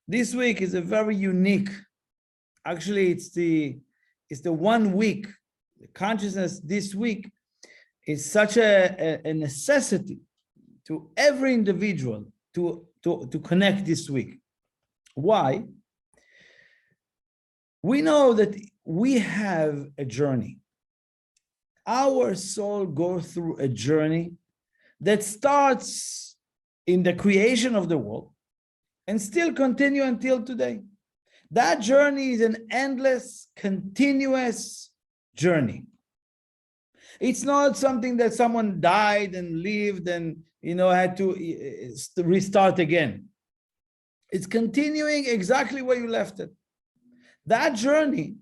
This week is a very unique. Actually, it's the 1 week. The consciousness this week is such a necessity to every individual to connect this week. Why? We know that we have a journey. Our soul goes through a journey that starts in the creation of the world and still continue until today. That journey is an endless, continuous journey. It's not something that someone died and lived and had to restart again. It's continuing exactly where you left it. That journey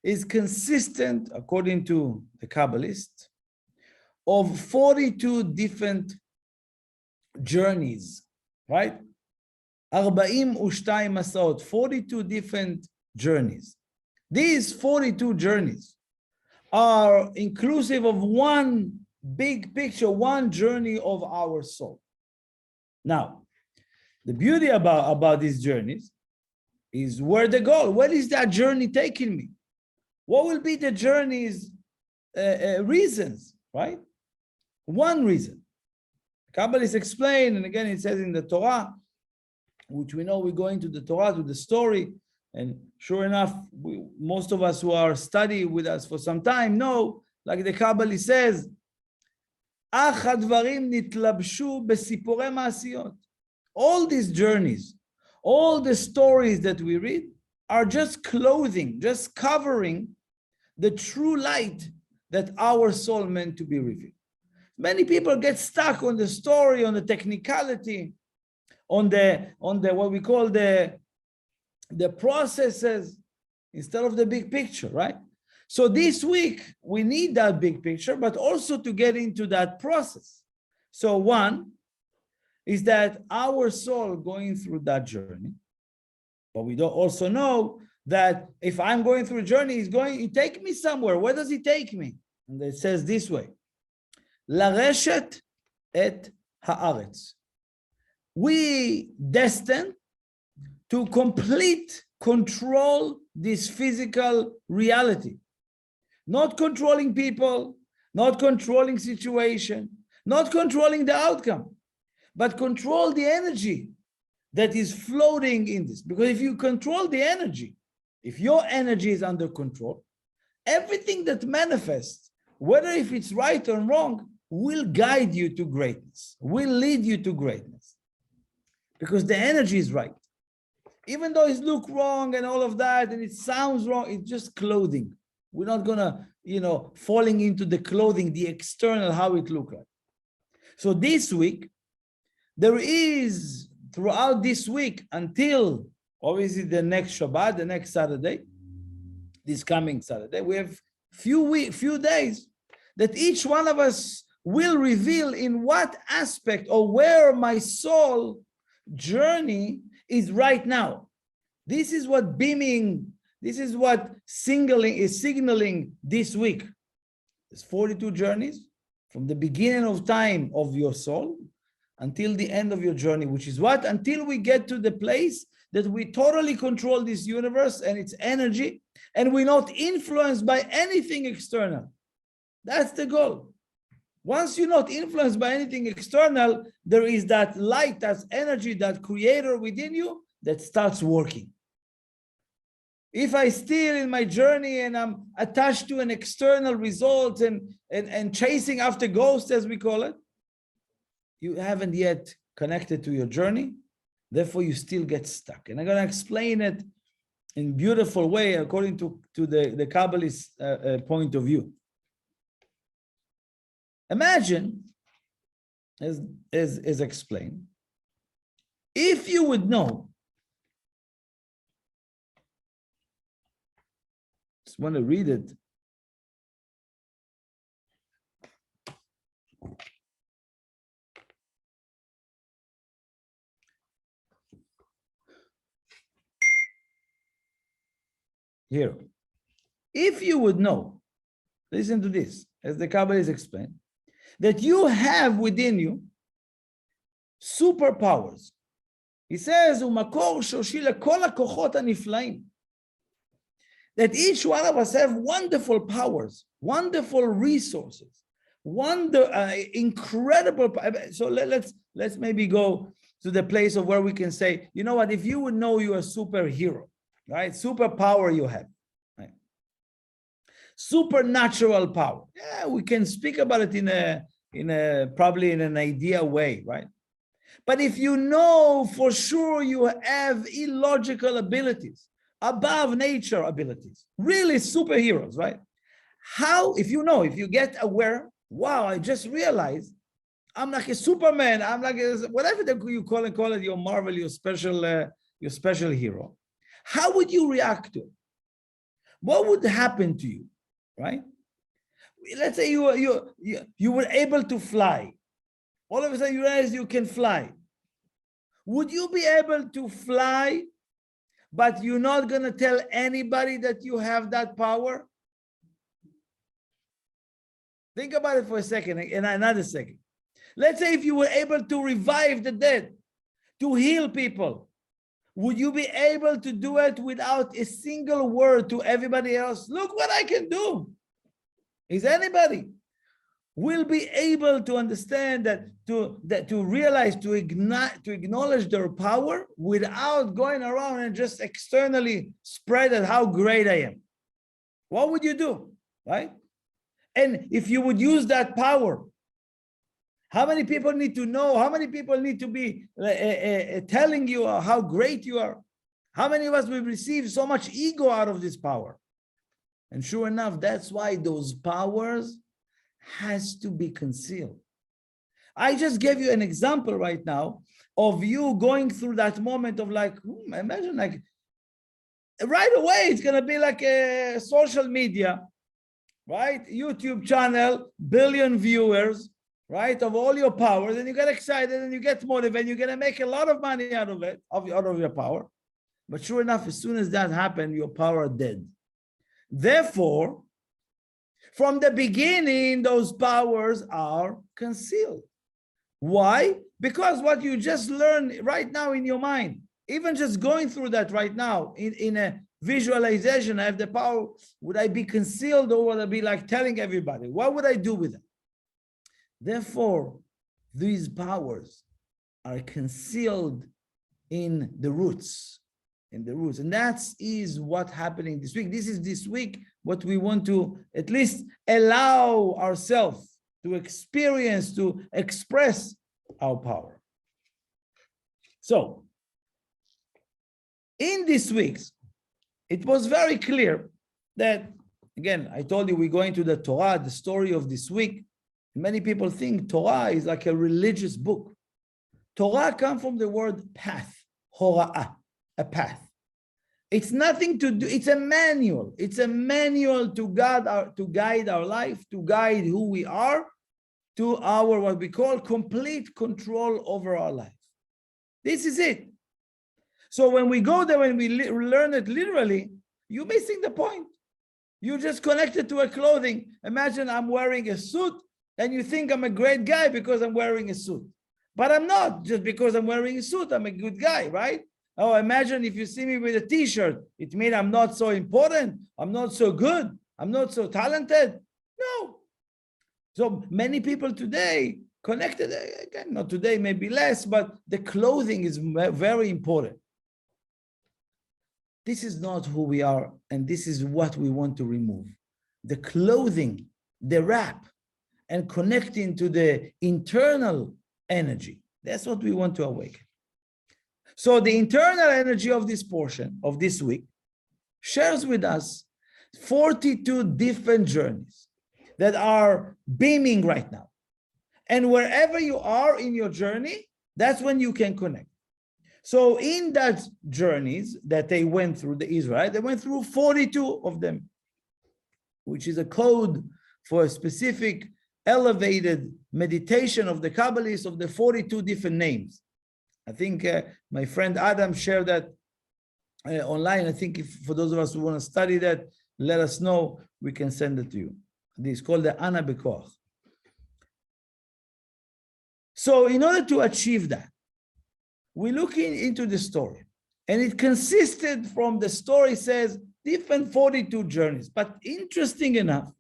is consistent, according to the Kabbalists, of 42 different journeys, right? 42 מסעות, 42 different journeys. These 42 journeys are inclusive of one big picture, one journey of our soul. Now, the beauty about these journeys is where the goal. Where is that journey taking me? What will be the journey's reasons, right? One reason. Kabbalists explain, and again it says in the Torah, which we know we go into the Torah, to the story, and sure enough, most of us who are studying with us for some time know, like the Kabbalah says, "Ach hadvarim nitlabshu besiporei ma'asiyot." All these journeys, all the stories that we read are just clothing, just covering the true light that our soul meant to be revealed. Many people get stuck on the story, on the technicality, on the what we call the processes instead of the big picture, right? So this week we need that big picture, but also to get into that process. So one is that our soul going through that journey, but we don't also know that if I'm going through a journey, it take me somewhere. Where does it take me? And it says this way: Lareshet et haaretz. We destined to complete control this physical reality. Not controlling people, not controlling situation, not controlling the outcome, but control the energy that is floating in this. Because if you control the energy, if your energy is under control, everything that manifests, whether if it's right or wrong, will guide you to greatness, will lead you to greatness. Because the energy is right. Even though it looks wrong and all of that, and it sounds wrong, it's just clothing. We're not gonna, falling into the clothing, the external, how it looks like. So this week, there is, throughout this week, until obviously the next Shabbat, the next Saturday, this coming Saturday, we have few days that each one of us will reveal in what aspect or where my soul journey is right now. This is what beaming, this is what signaling this week. There's 42 journeys from the beginning of time of your soul until the end of your journey, which is what? Until we get to the place that we totally control this universe and its energy, and we're not influenced by anything external. That's the goal. Once you're not influenced by anything external, there is that light, that energy, that creator within you that starts working. If I still in my journey and I'm attached to an external result and chasing after ghosts, as we call it, you haven't yet connected to your journey. Therefore, you still get stuck. And I'm going to explain it in a beautiful way according to the Kabbalist point of view. Imagine, as explained, if you would know, just want to read it. Here, if you would know, listen to this, as the Kabbalah is explained, that you have within you superpowers He says, "Umakor shoshi lekol hakochot haniflaim." That each one of us have wonderful powers, wonderful resources, incredible. So let's maybe go to the place of where we can say, you know what? If you would know you're a superhero, right? Superpower you have, right? Supernatural power. Yeah, we can speak about it in a probably in an idea way, right? But if you know for sure you have illogical abilities, above nature abilities, really superheroes, right? How, if you get aware, wow, I just realized I'm like a Superman, I'm like whatever you call it, your Marvel, your special hero. How would you react to it? What would happen to you, right? Let's say you were able to fly. All of a sudden you realize you can fly. Would you be able to fly, but you're not going to tell anybody that you have that power? Think about it for a second, and another second. Let's say if you were able to revive the dead, to heal people, would you be able to do it without a single word to everybody else? Look what I can do. Is anybody will be able to understand that, to realize, to acknowledge their power without going around and just externally spread it how great I am? What would you do, right? And if you would use that power, how many people need to know? How many people need to be telling you how great you are? How many of us will receive so much ego out of this power? And sure enough, that's why those powers has to be concealed. I just gave you an example right now of you going through that moment of like, imagine like right away, it's going to be like a social media, right? YouTube channel, billion viewers, right? Of all your powers, and you get excited and you get motivated, you're going to make a lot of money out of it, out of your power. But sure enough, as soon as that happened, your power dead. Therefore, from the beginning, those powers are concealed. Why? Because what you just learned right now in your mind, even just going through that right now in a visualization, I have the power. Would I be concealed, or would I be like telling everybody? What would I do with it? Therefore, these powers are concealed in the roots. And that is what's happening this week. This week what we want to at least allow ourselves to experience, to express our power. So in this week, it was very clear that, again, I told you we're going to the Torah, the story of this week. Many people think Torah is like a religious book. Torah comes from the word path, hora'ah, a path. It's nothing to do, it's a manual. It's a manual to guide our life, to guide who we are, to our, what we call, complete control over our life. This is it. So when we go there and we learn it literally, you're missing the point. You just connected to a clothing. Imagine I'm wearing a suit and you think I'm a great guy because I'm wearing a suit. But I'm not. Just because I'm wearing a suit, I'm a good guy, right? Oh, imagine if you see me with a t-shirt, it means I'm not so important, I'm not so good, I'm not so talented. No. So many people today connected, again, not today, maybe less, but the clothing is very important. This is not who we are, and this is what we want to remove. The clothing, the wrap, and connecting to the internal energy. That's what we want to awaken. So the internal energy of this portion of this week shares with us 42 different journeys that are beaming right now. And wherever you are in your journey, that's when you can connect. So in that journeys that they went through, the Israelites, they went through 42 of them, which is a code for a specific elevated meditation of the Kabbalists of the 42 different names. I think my friend Adam shared that online. I think if for those of us who want to study that, let us know. We can send it to you. It's called the Ana BeKoach. So in order to achieve that, we're looking into the story, and it consisted from the story says different 42 journeys. But interesting enough,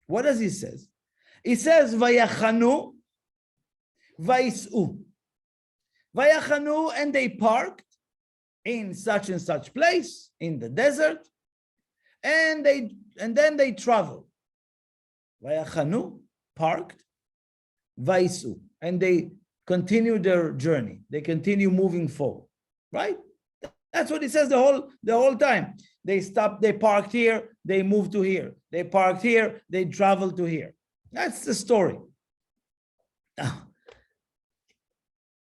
what does he says? He says vayachanu, vais'u. Vayachanu, and they parked in such and such place in the desert, and then they traveled. Vayachanu, parked, vais'u, and they continue their journey. They continue moving forward, right? That's what it says the whole time. They stopped, they parked here, they moved to here. They parked here, they traveled to here. That's the story.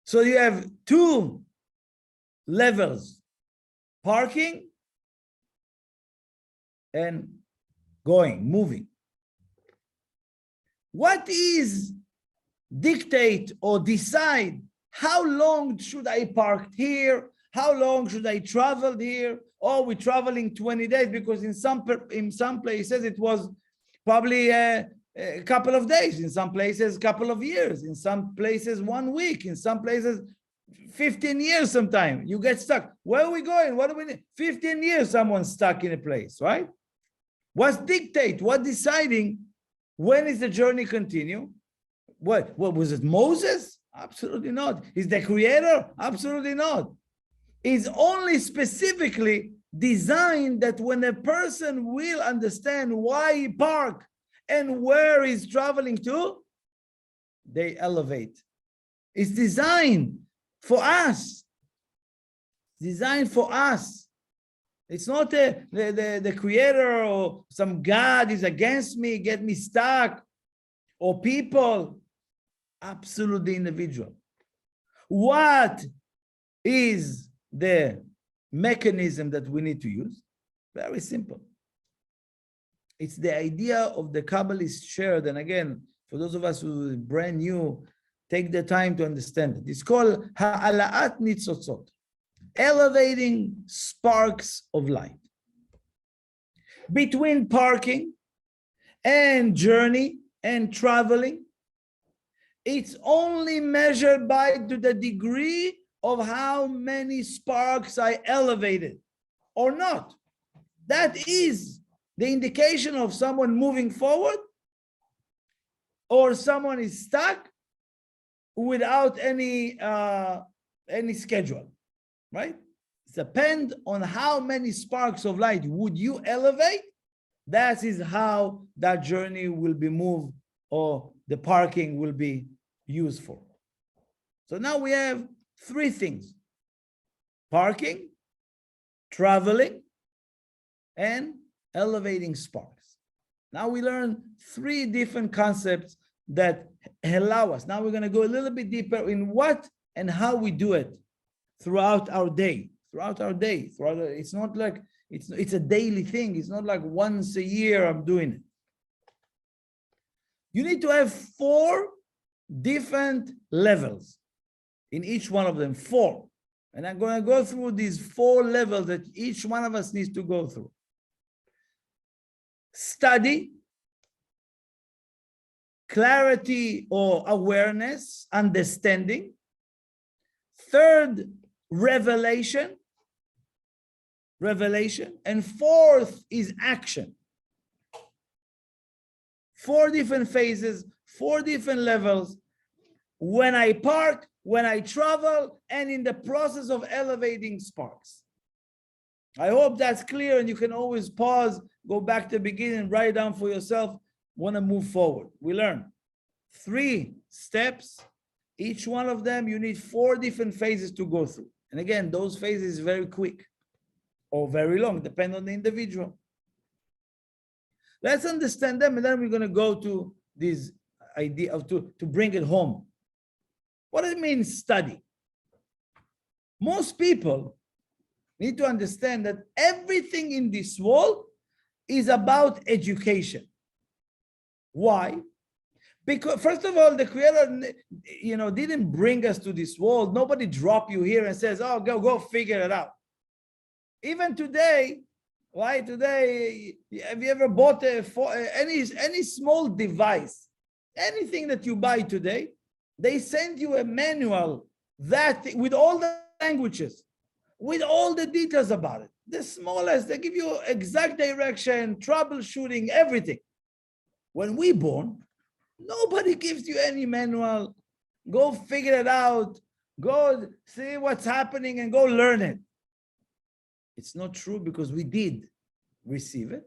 So you have two levels, parking and going, moving. What is dictate or decide how long should I park here? How long should I travel here? Oh, we're traveling 20 days because in some places it was probably a couple of days, in some places a couple of years, in some places 1 week, in some places 15 years sometimes. You get stuck. Where are we going? What do we need? 15 years someone's stuck in a place, right? What's dictate? What deciding when is the journey continue? What was it, Moses? Absolutely not. Is the creator? Absolutely not. It's only specifically designed that when a person will understand why he parked and where he's traveling to, they elevate. It's designed for us. Designed for us. It's not the creator or some God is against me, get me stuck, or people. Absolutely individual. What is the mechanism that we need to use? Very simple. It's the idea of the Kabbalist shared. And again, for those of us who are brand new, take the time to understand it. It's called ha'ala'at nitzotzot, elevating sparks of light. Between parking and journey and traveling, it's only measured by to the degree of how many sparks I elevated or not. That is the indication of someone moving forward or someone is stuck without any schedule, right? It depends on how many sparks of light would you elevate. That is how that journey will be moved or the parking will be used for. So now we have three things: parking, traveling, and elevating sparks. Now we learn three different concepts that allow us. Now we're going to go a little bit deeper in what and how we do it throughout our day. It's not like it's a daily thing. It's not like once a year I'm doing it. You need to have 4 different levels in each one of them, 4. And I'm going to go through these 4 levels that each one of us needs to go through. Study, clarity or awareness, understanding. 3rd, revelation. And 4th is action. 4 different phases, 4 different levels. When I park, when I travel, and in the process of elevating sparks. I hope that's clear, and you can always pause, go back to the beginning, write it down for yourself. Want to move forward. We learn 3 steps. Each one of them, you need 4 different phases to go through. And again, those phases very quick or very long, depending on the individual. Let's understand them, and then we're going to go to this idea of to bring it home. What does it mean, study? Most people need to understand that everything in this world is about education. Why? Because first of all, the Creator, didn't bring us to this world. Nobody dropped you here and says, "Oh, go figure it out." Even today, right? Today, have you ever bought any small device, anything that you buy today? They send you a manual that with all the languages with all the details about it. The smallest, they give you exact direction, troubleshooting, everything. When we born, nobody gives you any manual. Go figure it out. Go see what's happening and go learn it. It's not true because we did receive it.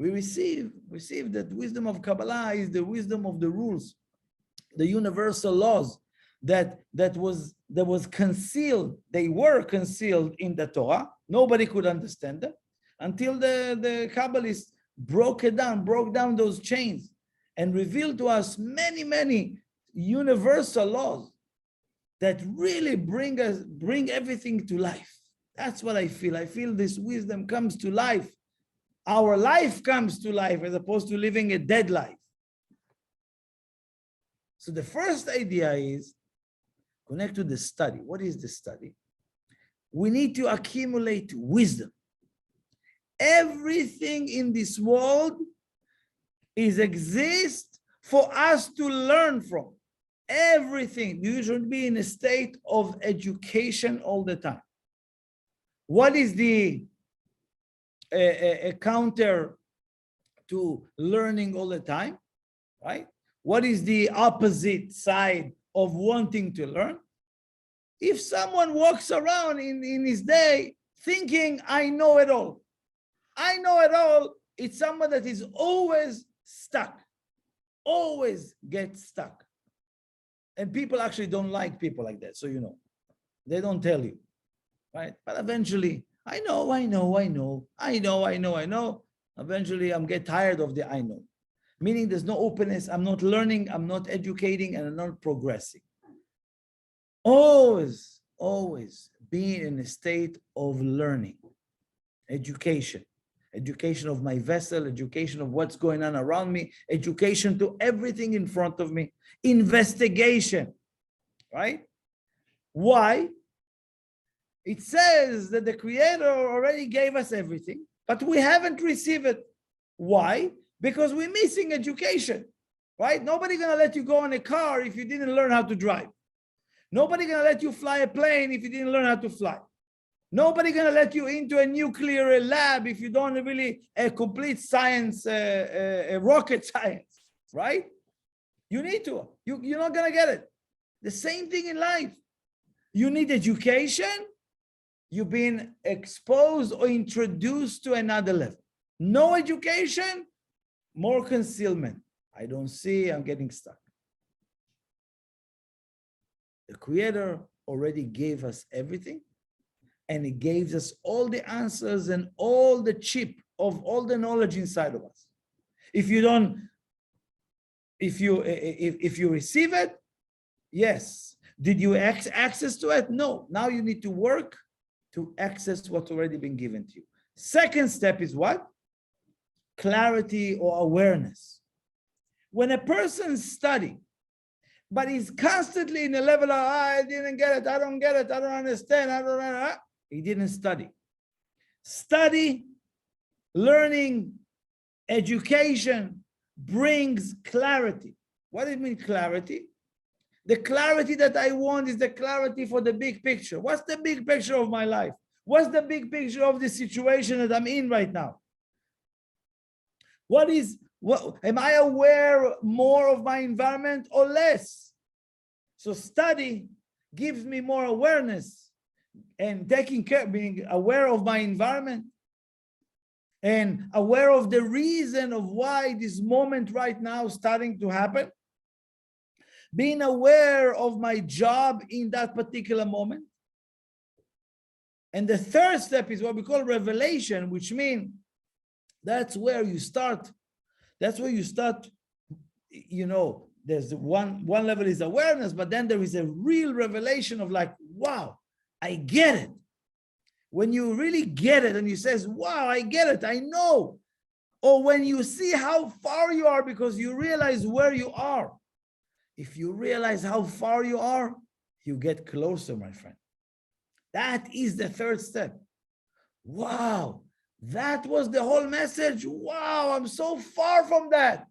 We received that wisdom of Kabbalah is the wisdom of the rules, the universal laws that was concealed. They were concealed in the Torah. Nobody could understand them until the Kabbalists broke down those chains and revealed to us many universal laws that really bring everything to life. That's what I feel. I feel this wisdom comes to life. Our life comes to life as opposed to living a dead life. So the first idea is connect to the study. What is the study? We need to accumulate wisdom. Everything in this world exists for us to learn from. Everything. You should be in a state of education all the time. What is the a counter to learning all the time, right? What is the opposite side of wanting to learn? If someone walks around in his day thinking, I know it all, it's someone that is always stuck, always gets stuck. And people actually don't like people like that. So, they don't tell you, right? But eventually, I know. Eventually, I'm get tired of the I know. Meaning there's no openness. I'm not learning. I'm not educating, and I'm not progressing. Always being in a state of learning, education of my vessel, education of what's going on around me, education to everything in front of me, investigation, right? Why? It says that the Creator already gave us everything, but we haven't received it. Why? Because we're missing education, right? Nobody's going to let you go in a car if you didn't learn how to drive. Nobody's going to let you fly a plane if you didn't learn how to fly. Nobody's going to let you into a nuclear lab if you don't really complete science, rocket science, right? You need to. You're not going to get it. The same thing in life. You need education. You've been exposed or introduced to another level. No education, more concealment. I don't see, I'm getting stuck. The Creator already gave us everything, and He gave us all the answers and all the chip of all the knowledge inside of us. If you receive it, yes. Did you access to it? No. Now you need to work to access what's already been given to you. Second step is what? Clarity or awareness. When a person's studying, but he's constantly in a level of, I didn't get it, I don't get it, I don't understand, he didn't study. Study, learning, education brings clarity. What does it mean, clarity? The clarity that I want is the clarity for the big picture. What's the big picture of my life? What's the big picture of the situation that I'm in right now? What am I aware more of my environment or less? So study gives me more awareness and taking care, being aware of my environment and aware of the reason of why this moment right now is starting to happen. Being aware of my job in that particular moment. And the third step is what we call revelation, which means that's where you start. There's one level is awareness, but then there is a real revelation of like, wow, I get it. When you really get it and you says, wow, I get it, I know. Or when you see how far you are because you realize where you are. If you realize how far you are, you get closer, my friend. That is the third step. Wow, that was the whole message. Wow, I'm so far from that.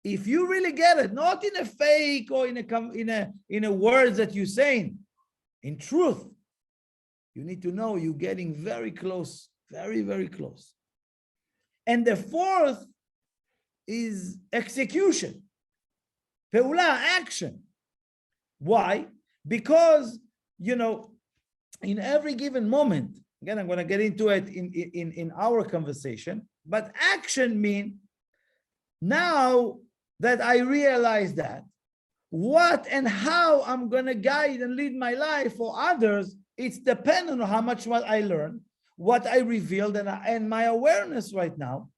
If you really get it, not in a fake or in a words that you're saying, in truth, You need to know you're getting very close, very, very close. And the fourth is execution. Peula, action. Why? Because, in every given moment, again, I'm going to get into it in our conversation, but action means now that I realize that, what and how I'm going to guide and lead my life for others, it's dependent on how much what I learned, what I revealed, and my awareness right now.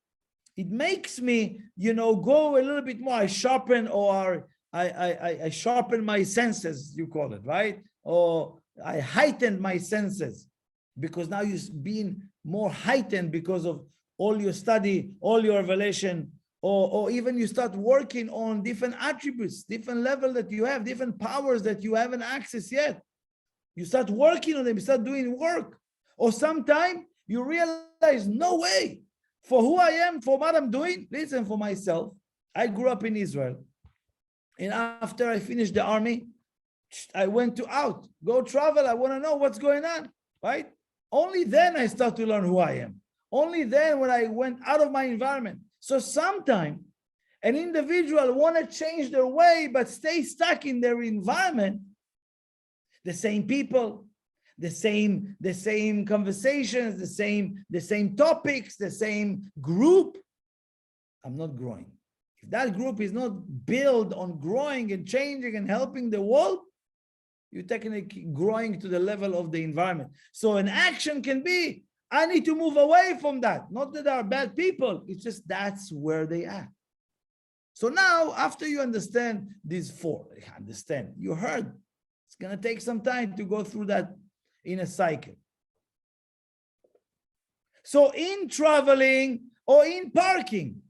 It makes me, go a little bit more. I sharpen, or I sharpen my senses, you call it, right? Or I heightened my senses, because now you're being more heightened because of all your study, all your revelation, or even you start working on different attributes, different level that you have, different powers that you haven't accessed yet. You start working on them, you start doing work. Or sometime you realize, no way, for who I am, for what I'm doing, listen, for myself, I grew up in Israel. And after I finished the army, I went to go travel. I want to know what's going on, right? Only then I start to learn who I am. Only then when I went out of my environment. So sometimes an individual want to change their way, but stay stuck in their environment. The same people, the same conversations, the same topics, the same group. I'm not growing. If that group is not built on growing and changing and helping the world, you're technically growing to the level of the environment. So an action can be, I need to move away from that. Not that there are bad people, it's just that's where they are. So now, after you understand these four, you heard, it's going to take some time to go through that in a cycle. So in traveling or in parking,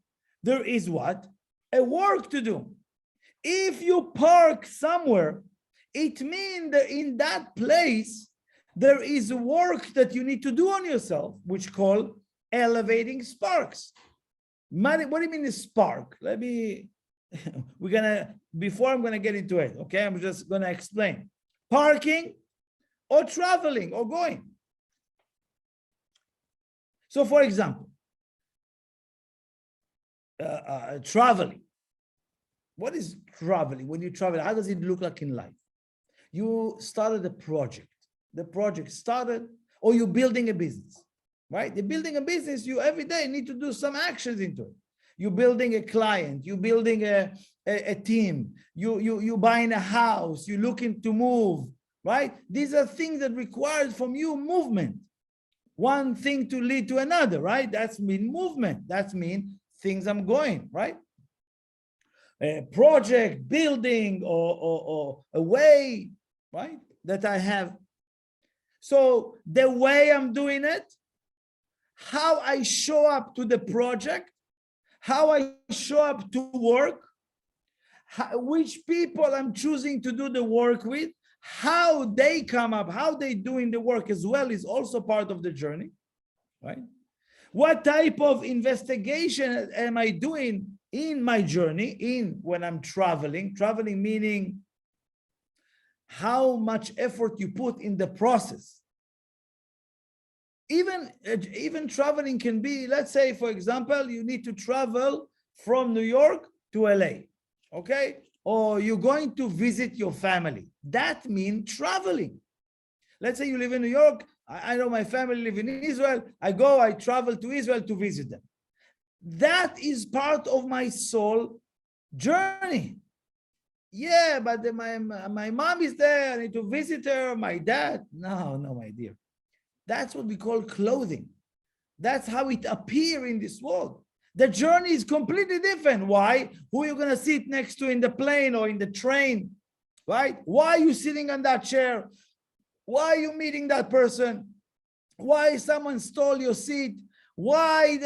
there is what? A work to do. If you park somewhere, it means that in that place, there is work that you need to do on yourself, which called elevating sparks. What do you mean a spark? Before I'm going to get into it, okay? I'm just going to explain. Parking or traveling or going. So for example, traveling. What is traveling? When you travel, how does it look like in life? You started a project. The project started, or you're building a business, right? You're building a business, you every day need to do some actions into it. You're building a client, you're building a team, you're buying a house, you're looking to move, right? These are things that require from you movement. One thing to lead to another, right? That's mean movement. That's mean things I'm going, right? A project, building, or a way, right? That I have. So the way I'm doing it, how I show up to the project, how I show up to work, which people I'm choosing to do the work with, how they come up, how they doing the work as well is also part of the journey, right? What type of investigation am I doing in my journey, when I'm traveling? Traveling meaning how much effort you put in the process. Even traveling can be, let's say, for example, you need to travel from New York to LA, okay? Or you're going to visit your family. That means traveling. Let's say you live in New York. I know my family live in Israel. I travel to Israel to visit them. That is part of my soul journey. Yeah, but my mom is there. I need to visit her. My dad. No, my dear. That's what we call clothing. That's how it appears in this world. The journey is completely different. Why? Who are you going to sit next to in the plane or in the train? Right? Why are you sitting on that chair? Why are you meeting that person? Why someone stole your seat? Why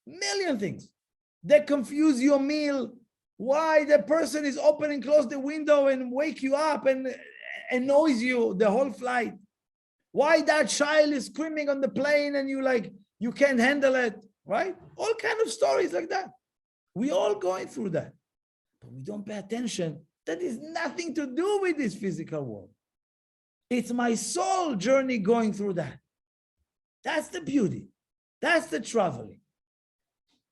million things. They confuse your meal. Why the person is open and close the window and wake you up and annoys you the whole flight. Why that child is screaming on the plane and you can't handle it, right? All kind of stories like that. We all going through that, but we don't pay attention. That is nothing to do with this physical world. It's my soul journey going through that. That's the beauty. That's the traveling.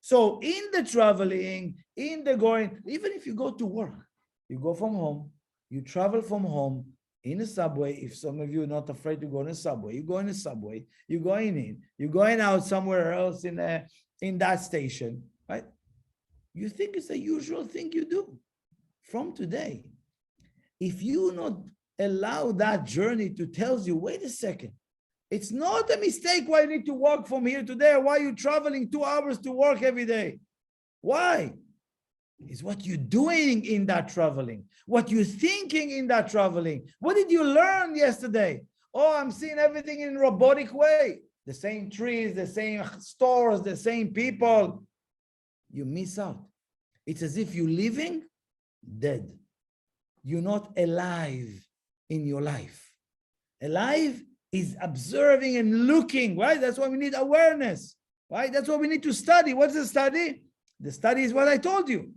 So in the traveling, in the going, even if you go to work, you go from home, you travel from home in a subway. If some of you are not afraid to go in a subway, you go in a subway, you're going in, you're going out somewhere else in that station, right? You think it's a usual thing you do. From today, if you not allow that journey to tell you, wait a second, it's not a mistake why you need to walk from here to there. Why are you traveling 2 hours to work every day? Why? It's what you're doing in that traveling, what you're thinking in that traveling. What did you learn yesterday? Oh, I'm seeing everything in a robotic way. The same trees, the same stores, the same people. You miss out. It's as if you're living dead. You're not alive in your life. Alive is observing and looking, right? That's why we need awareness, right? That's what we need to study. What's the study? The study is what I told you.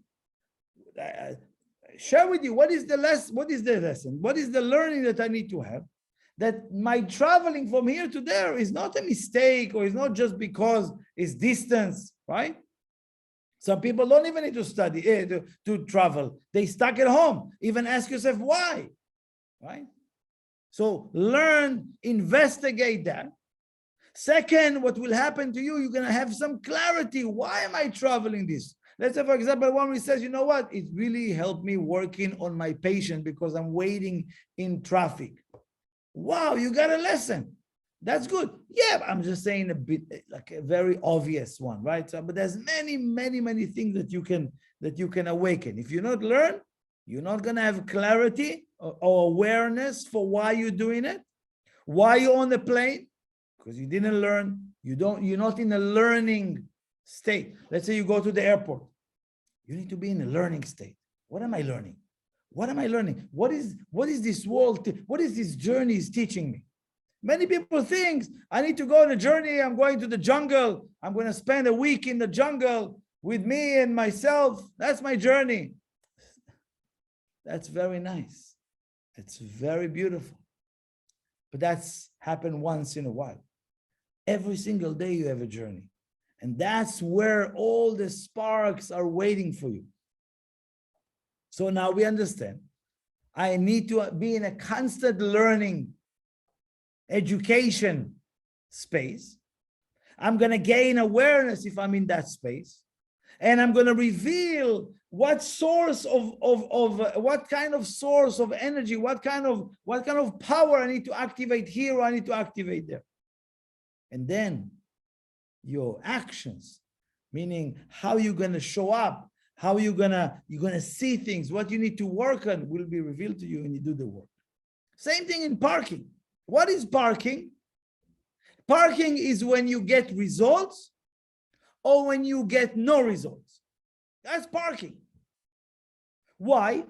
Share with you, what is the lesson? What is the lesson? What is the learning that I need to have? That my traveling from here to there is not a mistake, or it's not just because it's distance, right? Some people don't even need to study, to travel. They stuck at home. Even ask yourself why, right? So learn, investigate that. Second, what will happen to you, you're going to have some clarity. Why am I traveling this? Let's say, for example, one who says, you know what? It really helped me working on my patient because I'm waiting in traffic. Wow, you got a lesson. That's good. Yeah, I'm just saying a bit like a very obvious one, right? So, but there's many, many, many things that you can awaken. If you not learn, you're not going to have clarity or awareness for why you're doing it. Why you're on the plane? Because you didn't learn. You're not in a learning state. Let's say you go to the airport. You need to be in a learning state. What am I learning? What am I learning? What is this world? What is this journey is teaching me? Many people think I need to go on a journey. I'm going to the jungle. I'm going to spend a week in the jungle with me and myself. That's my journey. That's very nice. It's very beautiful. But that's happened once in a while. Every single day you have a journey. And that's where all the sparks are waiting for you. So now we understand. I need to be in a constant learning, education space. I'm going to gain awareness if I'm in that space. And I'm going to reveal what source of what kind of source of energy, what kind of power I need to activate here or I need to activate there. And then your actions, meaning how you're going to show up, how you're going to see things, what you need to work on will be revealed to you when you do the work. Same thing in parking. What is parking? Parking is when you get results or when you get no results. That's parking. Why?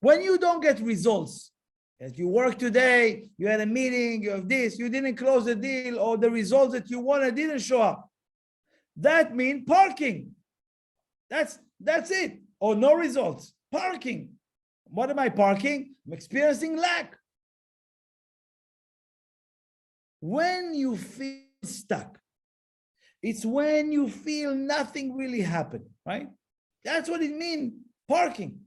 When you don't get results, as you work today, you had a meeting, you have this, you didn't close the deal, or the results that you wanted didn't show up. That means parking. That's it. Or no results. Parking. What am I parking? I'm experiencing lack. When you feel stuck, it's when you feel nothing really happened, right? That's what it means, parking.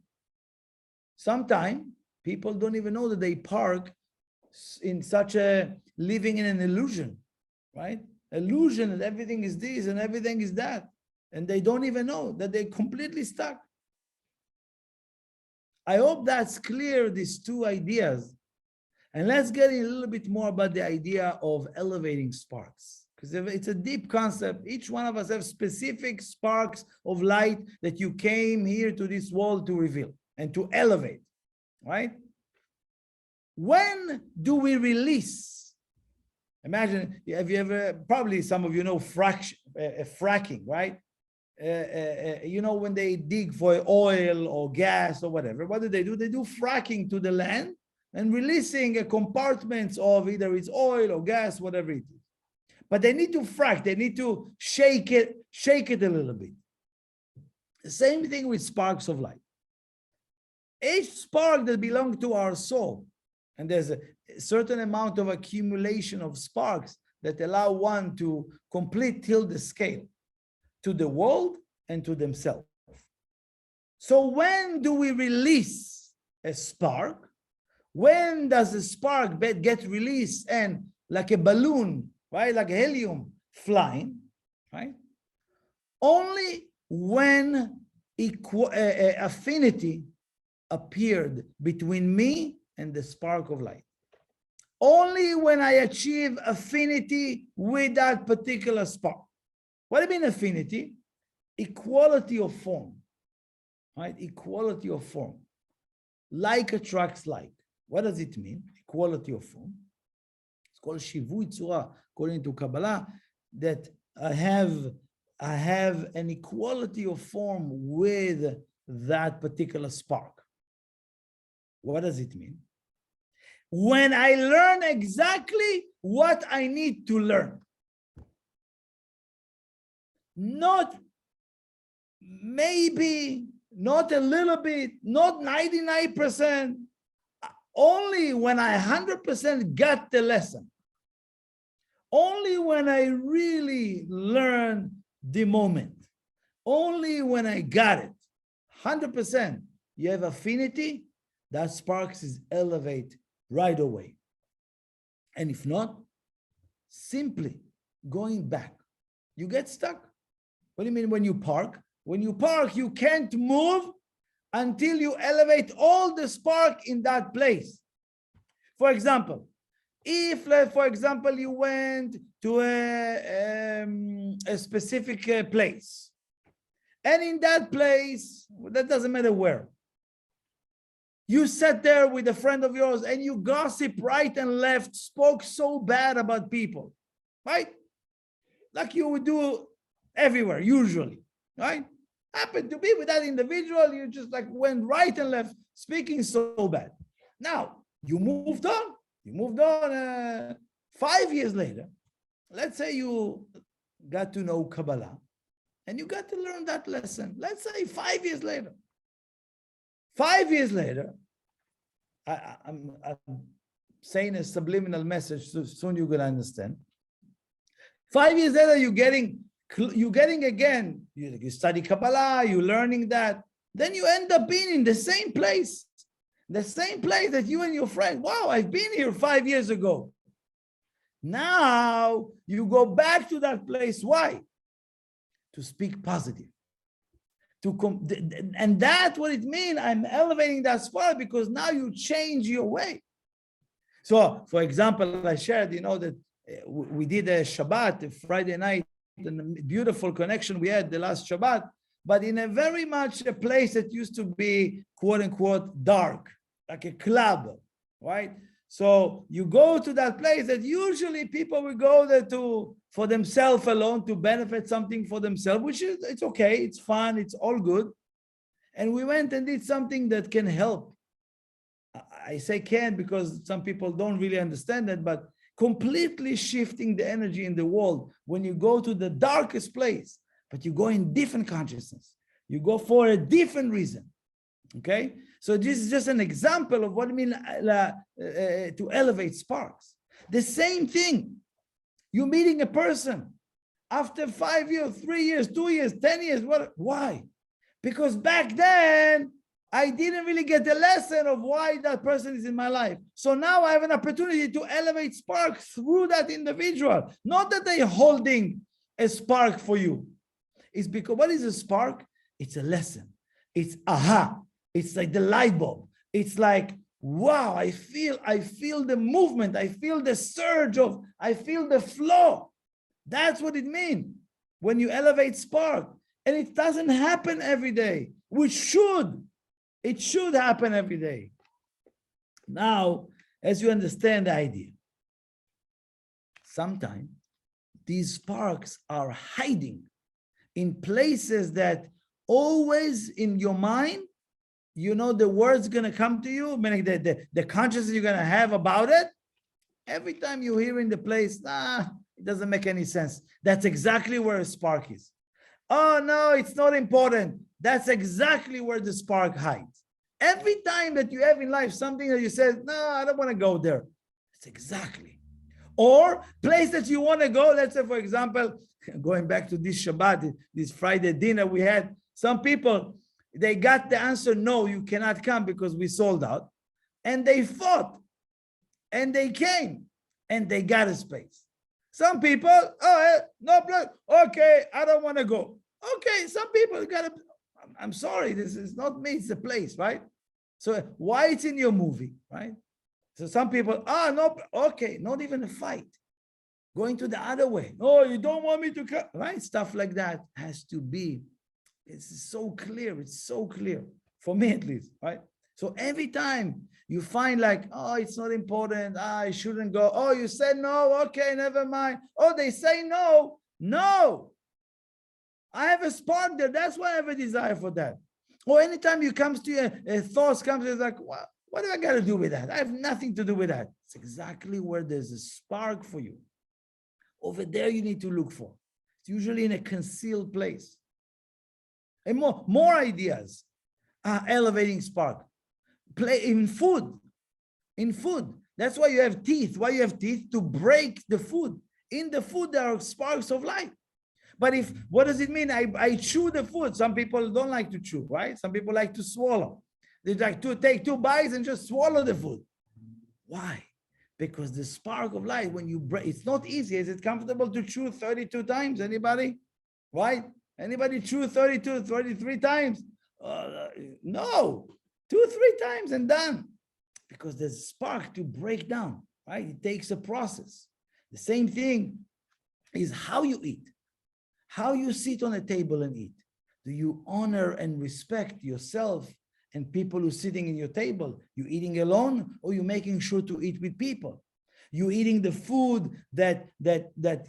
Sometimes people don't even know that they park in such a living in an illusion, right? Illusion that everything is this and everything is that. And they don't even know that they're completely stuck. I hope that's clear, these two ideas. And let's get in a little bit more about the idea of elevating sparks, because it's a deep concept. Each one of us have specific sparks of light that you came here to this world to reveal and to elevate, right? When do we release? Imagine, have you ever, probably some of you know fracking, right? You know, when they dig for oil or gas or whatever, what do? They do fracking to the land and releasing compartments of either it's oil or gas, whatever it is. But they need to frack, they need to shake it a little bit. The same thing with sparks of light. Each spark that belongs to our soul And there's a certain amount of accumulation of sparks that allow one to complete tilt the scale to the world and to themselves. So when do we release a spark? When does the spark get released and like a balloon, right? Like helium flying, right? Only when affinity appeared between me and the spark of light. Only when I achieve affinity with that particular spark. What do you mean affinity? Equality of form, right? Equality of form. Like attracts like. What does it mean? Equality of form. It's called shivui tzura, according to Kabbalah, that I have an equality of form with that particular spark. What does it mean? When I learn exactly what I need to learn. Not maybe, not a little bit, not 99%. Only when I 100% got the lesson. Only when I really learn the moment. Only when I got it. 100%. You have affinity, that sparks is elevate right away. And if not, simply going back. You get stuck. What do you mean when you park? When you park, you can't move until you elevate all the spark in that place. For example, if, for example, you went to a specific place, and in that place, that doesn't matter where, you sat there with a friend of yours and you gossip right and left, spoke so bad about people, right? Like you would do everywhere, usually, right? Happened to be with that individual, you just like went right and left, speaking so bad. Now, you moved on. You moved on 5 years later. Let's say you got to know Kabbalah and you got to learn that lesson. Let's say 5 years later. 5 years later, I'm saying a subliminal message, so soon you're going to understand. 5 years later, you're getting again, you study Kabbalah, you're learning that. Then you end up being in the same place that you and your friend, wow, I've been here 5 years ago. Now you go back to that place. Why? To speak positive. And that's what it means. I'm elevating that spark because now you change your way. So, for example, I shared, that we did a Shabbat, a Friday night, and a beautiful connection we had the last Shabbat, but in a very much a place that used to be, quote unquote, dark, like a club, right? So you go to that place that usually people will go there for themselves alone, to benefit something for themselves, which is, it's okay, it's fun, it's all good. And we went and did something that can help. I say can because some people don't really understand it, but completely shifting the energy in the world. When you go to the darkest place, but you go in different consciousness, you go for a different reason. Okay, so this is just an example of what I mean to elevate sparks. The same thing, you're meeting a person after 5 years, 3 years, 2 years, 10 years. Why? Because back then I didn't really get the lesson of why that person is in my life. So now I have an opportunity to elevate sparks through that individual. Not that they're holding a spark for you. It's because what is a spark? It's a lesson. It's aha. It's like the light bulb. It's like, wow, I feel the movement. I feel the surge I feel the flow. That's what it means when you elevate spark. And it doesn't happen every day, which should. It should happen every day. Now, as you understand the idea, sometimes these sparks are hiding in places that always in your mind, the word's going to come to you, meaning the consciousness you're going to have about it. Every time you hear in the place, it doesn't make any sense. That's exactly where a spark is. Oh, no, it's not important. That's exactly where the spark hides. Every time that you have in life something that you said, no, I don't want to go there. It's exactly. Or place that you want to go. Let's say, for example, going back to this Shabbat, this Friday dinner we had, some people, they got the answer, no, you cannot come because we sold out. And they fought. And they came. And they got a space. Some people, oh, no problem. Okay, I don't want to go. Okay, some people got to, I'm sorry, this is not me, it's the place, right? So why it's in your movie, right? So some people, no, okay, not even a fight. Going to the other way. Oh, you don't want me to come, right? Stuff like that has to be, it's so clear. It's so clear, for me at least, right? So every time you find like, oh, it's not important. I shouldn't go. Oh, you said no. Okay, never mind. Oh, they say no. No. I have a spark there. That's why I have a desire for that. Or anytime you comes to you, a thought comes, it's like, what do I got to do with that? I have nothing to do with that. It's exactly where there's a spark for you. Over there you need to look for. It's usually in a concealed place. And more ideas are elevating spark. Play in food. In food. That's why you have teeth. Why you have teeth? To break the food. In the food, there are sparks of light. But what does it mean? I chew the food. Some people don't like to chew, right? Some people like to swallow. They like to take 2 bites and just swallow the food. Why? Because the spark of light, when you break, it's not easy. Is it comfortable to chew 32 times? Anybody? Right? Anybody chew 32, 33 times? No. 2, 3 times and done. Because there's a spark to break down, right? It takes a process. The same thing is how you eat. How you sit on a table and eat. Do you honor and respect yourself and people who are sitting in your table? You eating alone, or you making sure to eat with people? You eating the food that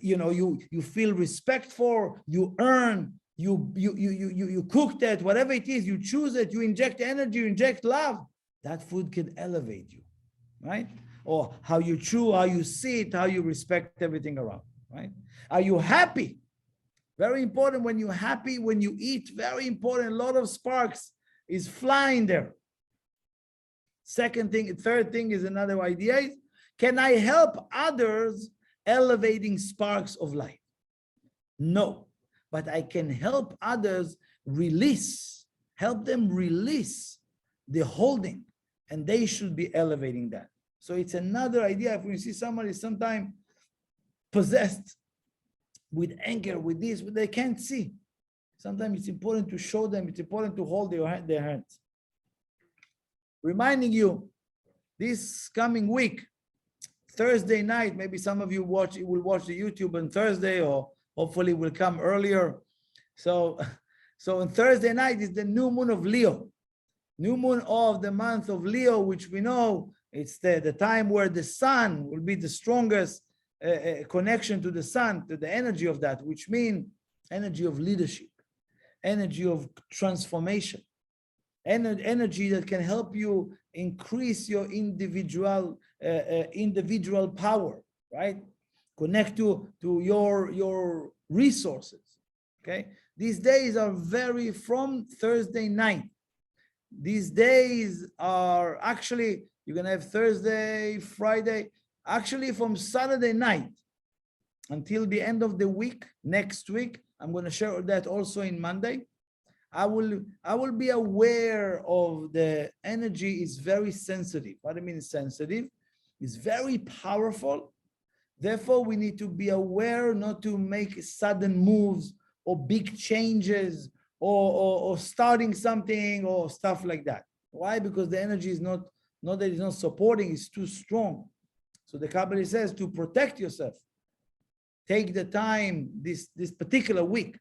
you know you feel respect for, you earn, you cook that, whatever it is, you choose it, you inject energy, you inject love. That food can elevate you, right? Or how you chew, how you sit, how you respect everything around, right? Are you happy? Very important. When you're happy, when you eat, very important. A lot of sparks is flying there. Second thing, third thing is another idea is, can I help others elevating sparks of light? No, but I can help others help them release the holding, and they should be elevating that. So it's another idea. If we see somebody sometimes possessed with anger, with this, they can't see. Sometimes it's important to show them, it's important to hold their hands. Reminding you, this coming week, Thursday night, maybe some of you will watch the YouTube on Thursday, or hopefully will come earlier. So on Thursday night is the new moon of Leo. New moon of the month of Leo, which we know it's the time where the sun will be the strongest connection to the sun, to the energy of that, which means energy of leadership, energy of transformation, energy that can help you increase your individual power, right? Connect to your resources. Okay, these days are from Thursday night. These days are actually, you're gonna have Thursday, Friday, actually from Saturday night until the end of the week, next week. I'm going to share that also in Monday. I will be aware of the energy is very sensitive. What I mean sensitive? It's very powerful. Therefore, we need to be aware not to make sudden moves or big changes or starting something or stuff like that. Why? Because the energy is not that it's not supporting, it's too strong. So the Kabbalah says to protect yourself, take the time this particular week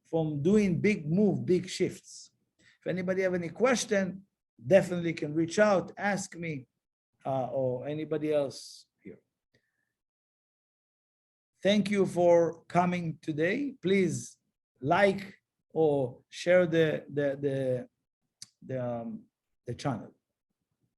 from doing big shifts. If anybody have any question, definitely can reach out, ask me, or anybody else here. Thank you for coming today. Please like or share the channel.